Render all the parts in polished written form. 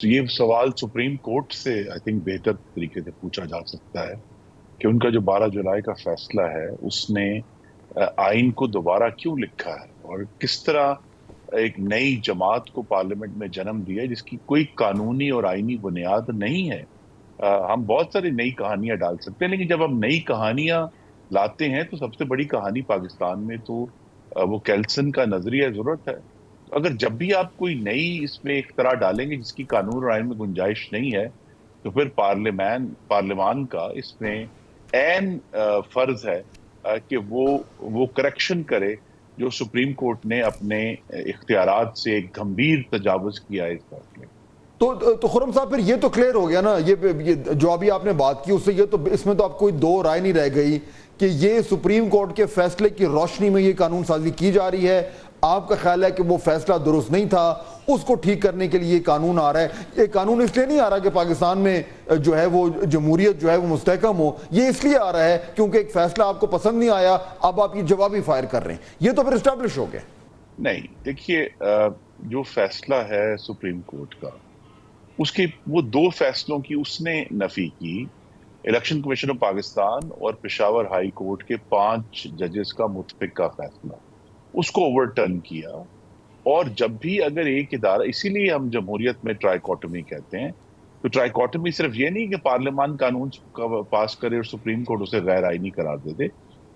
تو یہ سوال سپریم کورٹ سے آئی تھنک بہتر طریقے سے پوچھا جا سکتا ہے کہ ان کا جو 12 جولائی کا فیصلہ ہے اس نے آئین کو دوبارہ کیوں لکھا ہے اور کس طرح ایک نئی جماعت کو پارلیمنٹ میں جنم دیا ہے جس کی کوئی قانونی اور آئینی بنیاد نہیں ہے۔ ہم بہت ساری نئی کہانیاں ڈال سکتے ہیں، لیکن جب ہم نئی کہانیاں لاتے ہیں تو سب سے بڑی کہانی پاکستان میں تو وہ کیلسن کا نظریہ ضرورت ہے۔ اگر جب بھی آپ کوئی نئی اس میں اختراع ڈالیں گے جس کی قانون اور آئین میں گنجائش نہیں ہے تو پھر پارلیمان کا اس میں عین فرض ہے کہ وہ کریکشن کرے جو سپریم کورٹ نے اپنے اختیارات سے ایک گھمبیر تجاوز کیا ہے اس فیصلے۔ تو خرم صاحب پھر یہ تو کلیئر ہو گیا نا، یہ جو ابھی آپ نے بات کی اس سے، یہ تو اس میں تو اب کوئی دو رائے نہیں رہ گئی کہ یہ سپریم کورٹ کے فیصلے کی روشنی میں یہ قانون سازی کی جا رہی ہے۔ آپ کا خیال ہے کہ وہ فیصلہ درست نہیں تھا، اس کو ٹھیک کرنے کے لیے یہ قانون آ رہا ہے۔ یہ قانون اس لیے نہیں آ رہا کہ پاکستان میں جو ہے وہ جمہوریت جو ہے وہ مستحکم ہو، یہ اس لیے آ رہا ہے کیونکہ ایک فیصلہ آپ کو پسند نہیں آیا، اب آپ یہ جوابی فائر کر رہے ہیں، یہ تو پھر اسٹیبلش ہو گیا۔ نہیں، دیکھیے جو فیصلہ ہے سپریم کورٹ کا، اس کے وہ دو فیصلوں کی اس نے نفی کی، الیکشن کمیشن آف پاکستان اور پشاور ہائی کورٹ کے 5 ججز کا متفقہ فیصلہ، اس کو اوور ٹرن کیا۔ اور جب بھی اگر ایک ادارہ، اسی لیے ہم جمہوریت میں ٹرائیکوٹمی کہتے ہیں، تو ٹرائیکوٹمی صرف یہ نہیں کہ پارلیمان قانون پاس کرے اور سپریم کورٹ اسے غیر آئینی قرار دے دے۔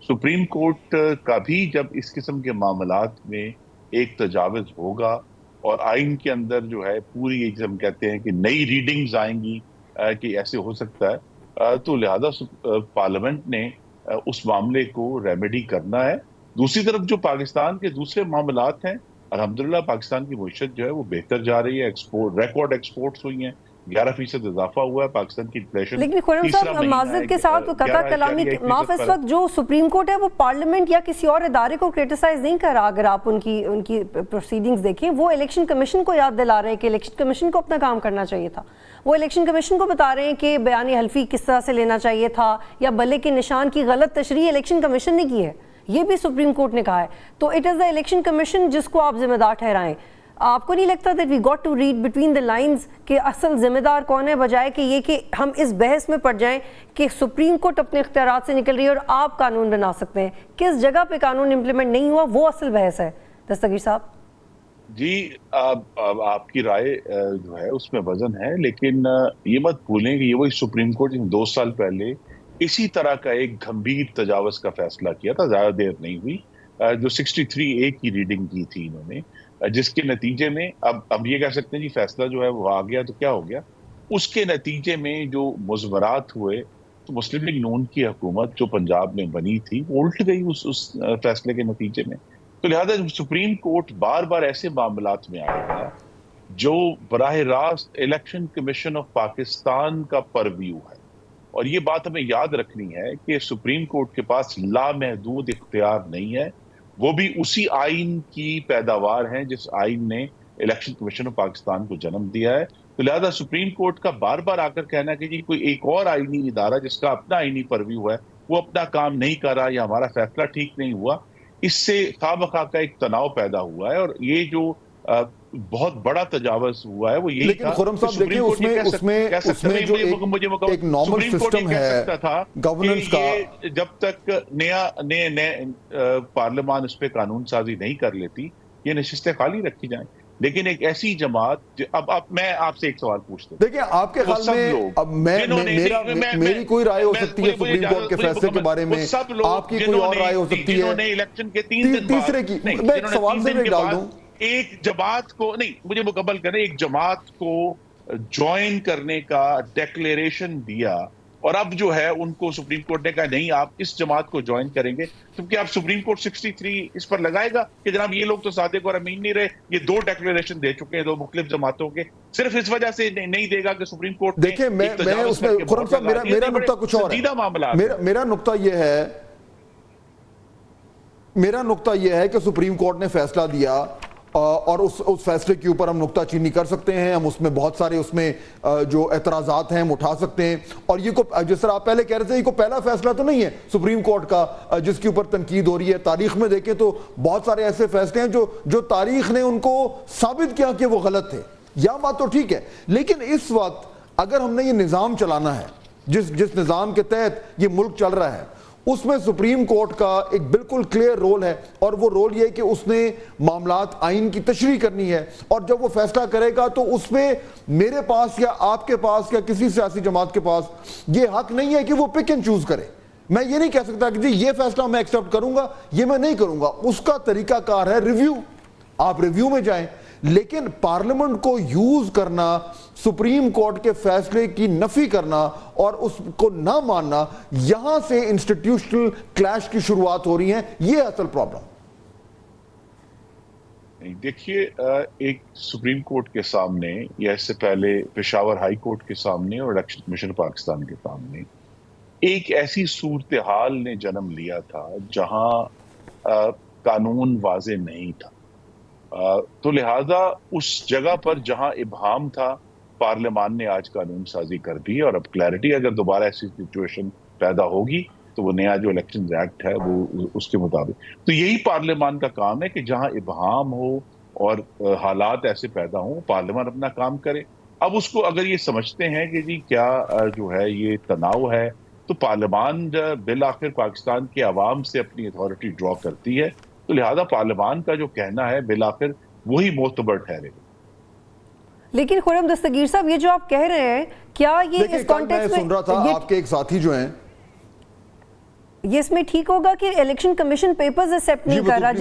سپریم کورٹ کا بھی جب اس قسم کے معاملات میں ایک تجاوز ہوگا اور آئین کے اندر جو ہے پوری ایک ہم کہتے ہیں کہ نئی ریڈنگز آئیں گی کہ ایسے ہو سکتا ہے، تو لہذا پارلیمنٹ نے اس معاملے کو ریمیڈی کرنا ہے۔ دوسری طرف جو پاکستان کے دوسرے معاملات ہیں، الحمدللہ پاکستان کی معیشت جو ہے وہ بہتر جا رہی ہے، ریکارڈ ایکسپورٹس ہوئی ہیں، 11% اضافہ ہوا ہے، پاکستان کی انفلیشن لیکن خرم صاحب معذرت کے ساتھ قطع کلامی معاف، اس وقت جو سپریم کورٹ ہے وہ پارلیمنٹ یا کسی اور ادارے کو کرٹیسائز نہیں کر رہا۔ اگر آپ ان کی پروسیڈنگز دیکھیں، وہ الیکشن کمیشن کو یاد دلا رہے ہیں کہ الیکشن کمیشن کو اپنا کام کرنا چاہیے تھا۔ وہ الیکشن کمیشن کو بتا رہے ہیں کہ بیان حلفی کس طرح سے لینا چاہیے تھا، یا بلے کے نشان کی غلط تشریح الیکشن کمیشن نے کی ہے، یہ بھی سپریم کورٹ نے کہا ہے۔ تو it is the election commission جس کو آپ ذمہ دار ٹھہرائیں۔ آپ کو نہیں لگتا that we got to read between the lines کہ اصل ذمہ دار کون ہے، بجائے کہ یہ کہ ہم اس بحث میں پڑ جائیں کہ سپریم کورٹ اپنے اختیارات سے نکل رہی ہے اور آپ قانون بنا سکتے ہیں، کس جگہ پہ قانون امپلیمنٹ نہیں ہوا، وہ اصل بحث ہے۔ دستگیر صاحب جی، آپ کی رائے جو ہے اس میں وزن ہے، لیکن یہ مت بھولیں کہ یہ وہی سپریم کورٹ جن 2 سال پہلے اسی طرح کا ایک گھمبیر تجاوز کا فیصلہ کیا تھا، زیادہ دیر نہیں ہوئی، جو 63A کی ریڈنگ کی تھی انہوں نے، جس کے نتیجے میں اب یہ کہہ سکتے ہیں جی فیصلہ جو ہے وہ آ گیا تو کیا ہو گیا، اس کے نتیجے میں جو مزورات ہوئے تو مسلم لیگ نون کی حکومت جو پنجاب میں بنی تھی وہ الٹ گئی اس فیصلے کے نتیجے میں۔ تو لہٰذا سپریم کورٹ بار بار ایسے معاملات میں آئے گا جو براہ راست الیکشن کمیشن آف پاکستان کا پرویو ہے، اور یہ بات ہمیں یاد رکھنی ہے کہ سپریم کورٹ کے پاس لامحدود اختیار نہیں ہے، وہ بھی اسی آئین کی پیداوار ہیں جس آئین نے الیکشن کمیشن آف پاکستان کو جنم دیا ہے۔ تو لہذا سپریم کورٹ کا بار بار آ کر کہنا کہ جی کوئی ایک اور آئینی ادارہ جس کا اپنا آئینی پرویو ہے وہ اپنا کام نہیں کر رہا یا ہمارا فیصلہ ٹھیک نہیں ہوا، اس سے خواہ مخواہ کا ایک تناؤ پیدا ہوا ہے، اور یہ جو بہت بڑا تجاوز ہوا ہے وہ یہی لیکن خرم صاحب دیکھیں اس میں جو ایک نارمل سسٹم ہے گورننس کا، جب تک نئے پارلیمان اس پہ قانون سازی نہیں کر لیتی یہ نشستیں خالی رکھی جائیں۔ لیکن ایک ایسی جماعت، اب میں آپ سے ایک سوال پوچھتا ہوں، دیکھیں آپ کے خیال میں میری کوئی رائے ہو سکتی ہے سپریم کورٹ کے فیصلے کے بارے میں، آپ کی کوئی اور رائے ہو سکتی ہے، الیکشن کے 3 دن تیسرے کی میں ایک سوال سے بھی ڈال دوں، ایک جماعت کو نہیں، مجھے مکمل کریں، ایک جماعت کو جوائن کرنے کا ڈیکلیریشن دیا، اور اب جو ہے ان کو سپریم کورٹ نے کہا نہیں آپ اس جماعت کو جوائن کریں گے، کیونکہ اب سپریم کورٹ 63 اس پر لگائے گا کہ جناب یہ لوگ تو صادق اور امین نہیں رہے، یہ 2 ڈیکلیریشن دے چکے ہیں 2 مختلف جماعتوں کے، صرف اس وجہ سے نہیں دے گا کہ سپریم کورٹ دیکھیں میں اس میں خرم صاحب میرا نقطہ کچھ اور ہے، میرا نقطہ یہ ہے کہ سپریم کورٹ نے فیصلہ دیا اور اس فیصلے کے اوپر ہم نکتہ چینی کر سکتے ہیں، ہم اس میں بہت سارے اس میں جو اعتراضات ہیں ہم اٹھا سکتے ہیں، اور یہ جس طرح آپ پہلے کہہ رہے تھے یہ کوئی پہلا فیصلہ تو نہیں ہے سپریم کورٹ کا جس کے اوپر تنقید ہو رہی ہے۔ تاریخ میں دیکھیں تو بہت سارے ایسے فیصلے ہیں جو تاریخ نے ان کو ثابت کیا کہ وہ غلط تھے، یا بات تو ٹھیک ہے، لیکن اس وقت اگر ہم نے یہ نظام چلانا ہے، جس نظام کے تحت یہ ملک چل رہا ہے، اس میں سپریم کورٹ کا ایک بالکل کلیئر رول ہے، اور وہ رول یہ ہے کہ اس نے معاملات آئین کی تشریح کرنی ہے، اور جب وہ فیصلہ کرے گا تو اس میں میرے پاس یا آپ کے پاس یا کسی سیاسی جماعت کے پاس یہ حق نہیں ہے کہ وہ پک اینڈ چوز کرے. میں یہ نہیں کہہ سکتا کہ جی یہ فیصلہ میں ایکسپٹ کروں گا، یہ میں نہیں کروں گا. اس کا طریقہ کار ہے ریویو، آپ ریویو میں جائیں. لیکن پارلیمنٹ کو یوز کرنا، سپریم کورٹ کے فیصلے کی نفی کرنا اور اس کو نہ ماننا، یہاں سے انسٹیٹیوشنل کلیش کی شروعات ہو رہی ہیں. یہ اصل پرابلم. دیکھیے، ایک سپریم کورٹ کے سامنے یا اس سے پہلے پشاور ہائی کورٹ کے سامنے اور الیکشن کمیشن پاکستان کے سامنے ایک ایسی صورتحال نے جنم لیا تھا جہاں قانون واضح نہیں تھا. تو لہٰذا اس جگہ پر جہاں ابہام تھا، پارلیمان نے آج قانون سازی کر دی، اور اب کلیئرٹی اگر دوبارہ ایسی سچویشن پیدا ہوگی تو وہ نیا جو الیکشن ایکٹ ہے وہ اس کے مطابق. تو یہی پارلیمان کا کام ہے کہ جہاں ابہام ہو اور حالات ایسے پیدا ہوں، پارلیمان اپنا کام کرے. اب اس کو اگر یہ سمجھتے ہیں کہ جی کیا جو ہے یہ تناؤ ہے، تو پارلیمان بالآخر پاکستان کے عوام سے اپنی اتھارٹی ڈرا کرتی ہے، تو لہذا پارلیمان کا جو کہنا ہے بالآخر وہی معتبر ٹھہرے گا. لیکن خرم دستگیر صاحب، یہ جو آپ کہہ رہے ہیں، کیا یہ اس کانٹیکس میں سن رہا تھا آپ کے ایک ساتھی جو ہیں، یہ اس میں ٹھیک ہوگا کہ الیکشن کمیشن پیپرز ایکسیپٹ نہیں کر رہا،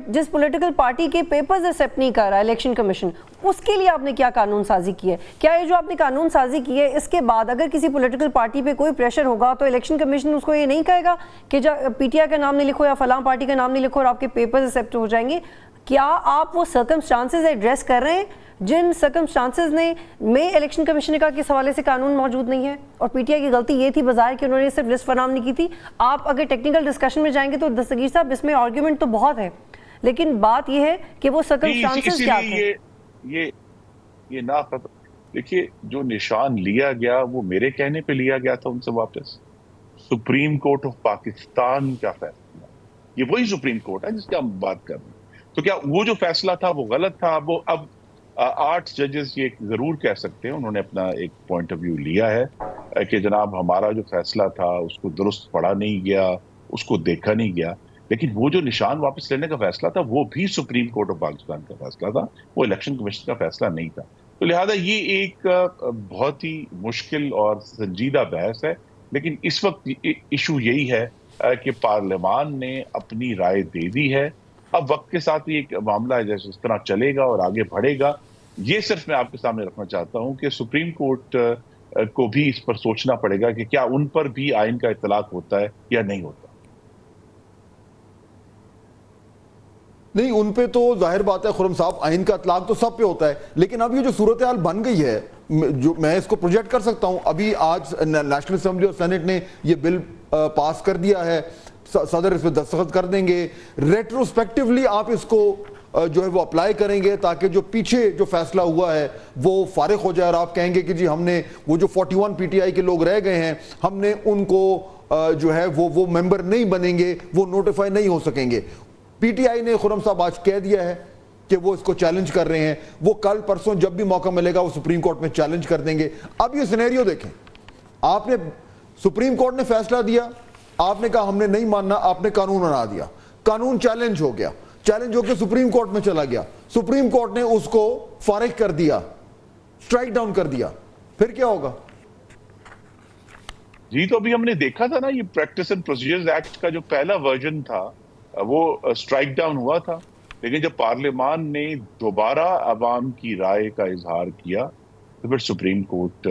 جس پولیٹیکل پارٹی کے پیپرز ایکسیپٹ نہیں کر رہا الیکشن کمیشن، اس کے لیے آپ نے کیا قانون سازی کی ہے؟ کیا یہ جو آپ نے قانون سازی کی ہے، اس کے بعد اگر کسی پولیٹیکل پارٹی پہ کوئی پریشر ہوگا تو الیکشن کمیشن اس کو یہ نہیں کہے گا کہ پی ٹی آئی کا نام نہیں لکھو یا فلاں پارٹی کا نام نہیں لکھو اور آپ کے پیپرز ایکسیپٹ ہو جائیں گے؟ کیا آپ وہ سرکمسٹانسز ایڈریس کر رہے ہیں جن سرکمسٹانسز میں الیکشن کمیشن نے کہا کہ اس حوالے سے قانون موجود نہیں ہے، اور پی ٹی آئی کی غلطی یہ تھی بظاہر کہ انہوں نے صرف لسٹ فراہم نہیں کی تھی؟ آپ اگر ٹیکنیکل ڈسکشن میں جائیں گے تو دستگیر صاحب اس میں آرگیومنٹ تو بہت ہے، لیکن بات یہ ہے کہ وہ سرکمسٹانسز کیا تھے؟ یہ نہ دیکھیے، جو نشان لیا گیا وہ میرے کہنے پہ لیا گیا تھا ان سے واپس. سپریم کورٹ آف پاکستان کا فیصلہ، یہ وہی سپریم کورٹ ہے جس کی ہم بات کر رہے ہیں. تو کیا وہ جو فیصلہ تھا وہ غلط تھا؟ وہ اب 8 ججز یہ ضرور کہہ سکتے ہیں، انہوں نے اپنا ایک پوائنٹ آف ویو لیا ہے کہ جناب ہمارا جو فیصلہ تھا اس کو درست پڑھا نہیں گیا، اس کو دیکھا نہیں گیا. لیکن وہ جو نشان واپس لینے کا فیصلہ تھا وہ بھی سپریم کورٹ آف پاکستان کا فیصلہ تھا، وہ الیکشن کمیشن کا فیصلہ نہیں تھا. تو لہذا یہ ایک بہت ہی مشکل اور سنجیدہ بحث ہے. لیکن اس وقت ایشو یہی ہے کہ پارلیمان نے اپنی رائے دے دی ہے. اب وقت کے ساتھ یہ معاملہ جیسے اس طرح چلے گا اور آگے بڑھے گا. یہ صرف میں آپ کے سامنے رکھنا چاہتا ہوں کہ سپریم کورٹ کو بھی اس پر سوچنا پڑے گا کہ کیا ان پر بھی آئین کا اطلاق ہوتا ہے یا نہیں ہوتا. نہیں، ان پہ تو ظاہر بات ہے خرم صاحب، آئین کا اطلاق تو سب پہ ہوتا ہے. لیکن اب یہ جو صورتحال بن گئی ہے، جو میں اس کو پروجیکٹ کر سکتا ہوں، ابھی آج نیشنل اسمبلی اور سینٹ نے یہ بل پاس کر دیا ہے، صدر اس پہ دستخط کر دیں گے. ریٹروسپیکٹیولی آپ اس کو جو ہے وہ اپلائی کریں گے تاکہ جو پیچھے جو فیصلہ ہوا ہے وہ فارغ ہو جائے، اور آپ کہیں گے کہ جی ہم نے وہ جو 41 پی ٹی آئی کے لوگ رہ گئے ہیں، ہم نے ان کو جو ہے وہ ممبر نہیں بنیں گے، وہ نوٹیفائی نہیں ہو سکیں گے. پی ٹی آئی نے خرم صاحب آج کہہ دیا ہے کہ وہ اس کو چیلنج کر رہے ہیں. وہ کل پرسوں جب بھی موقع ملے گا وہ سپریم کورٹ میں چیلنج کر دیں گے. اب یہ سینیریو دیکھیں، آپ نے سپریم کورٹ نے فیصلہ دیا، آپ نے کہا ہم نے نہیں ماننا، آپ نے قانون بنا دیا، قانون چیلنج ہو گیا، چیلنج ہو کے سپریم کورٹ میں چلا گیا، سپریم کورٹ نے اس کو فارغ کر دیا، سٹرائک ڈاؤن کر دیا، پھر کیا ہوگا؟ جی تو ابھی ہم نے دیکھا تھا نا، یہ پریکٹس اینڈ پروسیجرز ایکٹ کا جو پہلا ورژن تھا وہ سٹرائک ڈاؤن ہوا تھا. لیکن جب پارلیمان نے دوبارہ عوام کی رائے کا اظہار کیا تو پھر سپریم کورٹ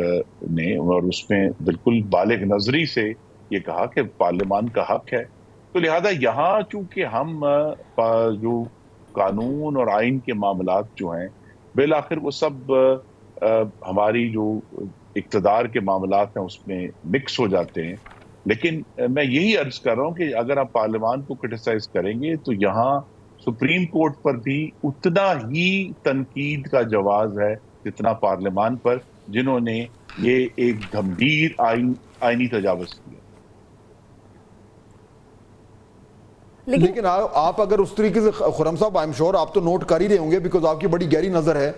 نے، اور اس میں بالکل بالغ نظری سے یہ کہا کہ پارلیمان کا حق ہے. تو لہذا یہاں چونکہ ہم جو قانون اور آئین کے معاملات جو ہیں بالآخر وہ سب ہماری جو اقتدار کے معاملات ہیں اس میں مکس ہو جاتے ہیں. لیکن میں یہی عرض کر رہا ہوں کہ اگر آپ پارلیمان کو کرٹیسائز کریں گے تو یہاں سپریم کورٹ پر بھی اتنا ہی تنقید کا جواز ہے جتنا پارلیمان پر، جنہوں نے یہ ایک گمبھیر آئینی تجاوز کیا. لیکن آپ اگر اس طریقے سے خرم صاحب، آئی ایم شور آپ تو نوٹ کر ہی رہے ہوں گے بیکاز آپ کی بڑی گہری نظر ہے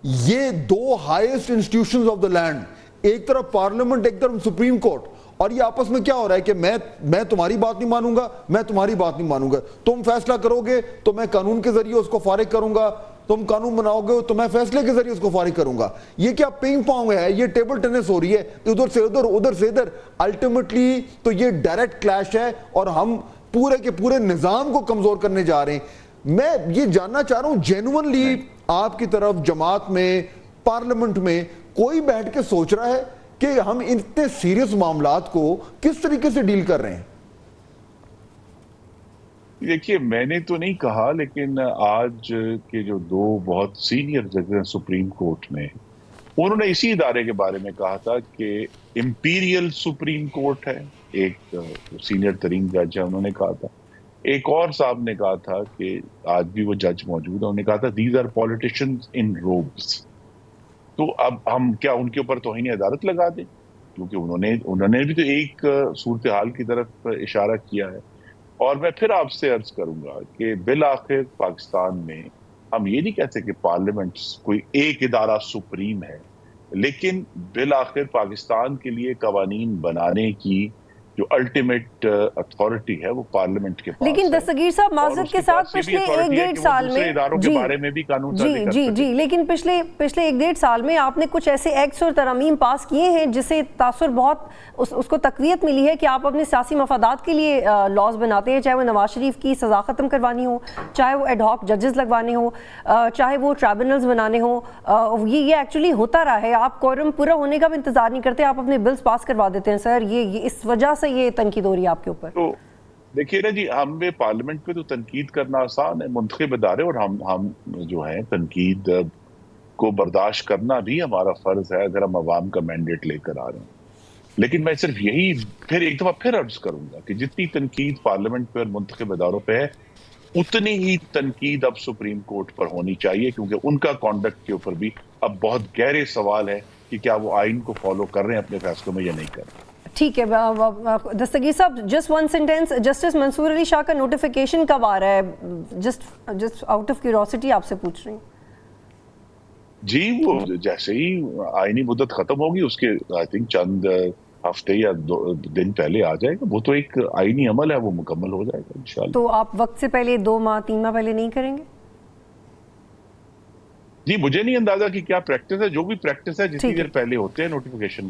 یہ دو highest institutions of the land, ایک طرف پارلیمنٹ ایک طرف سپریم کورٹ, اور یہ آپس میں کیا ہو رہا ہے کہ میں تمہاری بات نہیں مانوں گا, میں تمہاری بات نہیں مانوں گا, تم فیصلہ کرو گے تو میں قانون کے ذریعے اس کو فارغ کروں گا, تم قانون بناؤ گے تو میں فیصلے کے ذریعے اس کو فارغ کروں گا. یہ کیا پنگ پونگ ہے, یہ ٹیبل ٹینس ہو رہی ہے, ادھر سے ادھر ادھر سے ادھر. الٹیمیٹلی تو یہ ڈائریکٹ کلیش ہے اور ہم پورے کے پورے نظام کو کمزور کرنے جا رہے ہیں. میں یہ جاننا چاہ رہا ہوں جینوئنلی آپ کی طرف جماعت میں پارلیمنٹ میں کوئی بیٹھ کے سوچ رہا ہے کہ ہم اتنے سیریس معاملات کو کس طریقے سے ڈیل کر رہے ہیں؟ دیکھیے میں نے تو نہیں کہا, لیکن آج کے جو دو بہت سینئر ججز ہیں سپریم کورٹ میں, انہوں نے اسی ادارے کے بارے میں کہا تھا کہ امپیریل سپریم کورٹ ہے, ایک سینئر ترین جج ہے, انہوں نے کہا تھا. ایک اور صاحب نے کہا تھا کہ آج بھی وہ جج موجود ہے, انہوں نے کہا تھا دیز آر پولیٹیشنز ان روبس. تو اب ہم کیا ان کے اوپر توہین عدالت لگا دیں, کیونکہ انہوں نے بھی تو ایک صورتحال کی طرف اشارہ کیا ہے. اور میں پھر آپ سے عرض کروں گا کہ بالآخر پاکستان میں ہم یہ نہیں کہتے کہ پارلیمنٹ کوئی ایک ادارہ سپریم ہے, لیکن بالآخر پاکستان کے لیے قوانین بنانے کی جو الٹیمیٹ اتھارٹی ہے وہ پارلیمنٹ کے پاس ہے. لیکن دستگیر صاحب معذرت کے ساتھ پچھلے ایک ڈیڑھ سال میں اداروں کے بارے میں بھی قانون سازی کر سکتے ہیں. لیکن پچھلے ایک ڈیڑھ سال میں آپ نے کچھ ایسے ایکٹس اور ترامیم پاس کیے ہیں جس سے تاثر بہت اس کو تقویت ملی ہے کہ آپ اپنے سیاسی مفادات کے لیے لاز بناتے ہیں, چاہے وہ نواز شریف کی سزا ختم کروانی ہو, چاہے وہ ایڈ ہاک ججز لگوانے ہوں, چاہے وہ ٹرائبونلز بنانے ہوں. یہ ایکچولی ہوتا رہا ہے, آپ کوئرم پورا ہونے کا بھی انتظار نہیں کرتے, آپ اپنے بلز پاس کروا دیتے ہیں. سر یہ اس وجہ سے یہ تنقید ہو رہی ہے آپ کے اوپر. تو دیکھیے نا جی, ہم نے پارلیمنٹ پہ تو تنقید کرنا آسان ہے, منتخب ادارے, اور ہم جو ہیں تنقید کو برداشت کرنا بھی ہمارا فرض ہے اگر ہم عوام کا مینڈیٹ لے کر آ رہے ہیں. لیکن میں صرف یہی پھر ایک دفعہ پھر عرض کروں گا کہ جتنی تنقید پارلیمنٹ پہ اور منتخب اداروں پہ ہے, اتنی ہی تنقید اب سپریم کورٹ پر ہونی چاہیے, کیونکہ ان کا کانڈکٹ کے اوپر بھی اب بہت گہرے سوال ہے کہ کیا وہ آئین کو فالو کر رہے ہیں اپنے فیصلوں میں یا نہیں کر رہے. ٹھیک ہے دستگیر صاحب, جسٹ ون سینٹینس, جسٹس منصور علی شاہ کا نوٹیفیکیشن کب آ رہا ہے؟ جسٹ آؤٹ آف کیوریوسٹی آپ سے پوچھ رہی ہوں. جی وہ جیسے ہی آئینی مدت ختم ہوگی اس کے آئی تھنک چند ہفتے یا دن پہلے آ جائے گا. وہ تو ایک آئینی عمل ہے, وہ مکمل ہو جائے گا انشاءاللہ. تو آپ وقت سے پہلے 2 ماہ 3 ماہ پہلے نہیں کریں گے؟ جی مجھے نہیں اندازہ کہ کیا پریکٹس ہے, جو بھی پریکٹس ہے جتنی دیر پہلے ہوتے ہیں نوٹیفیکیشن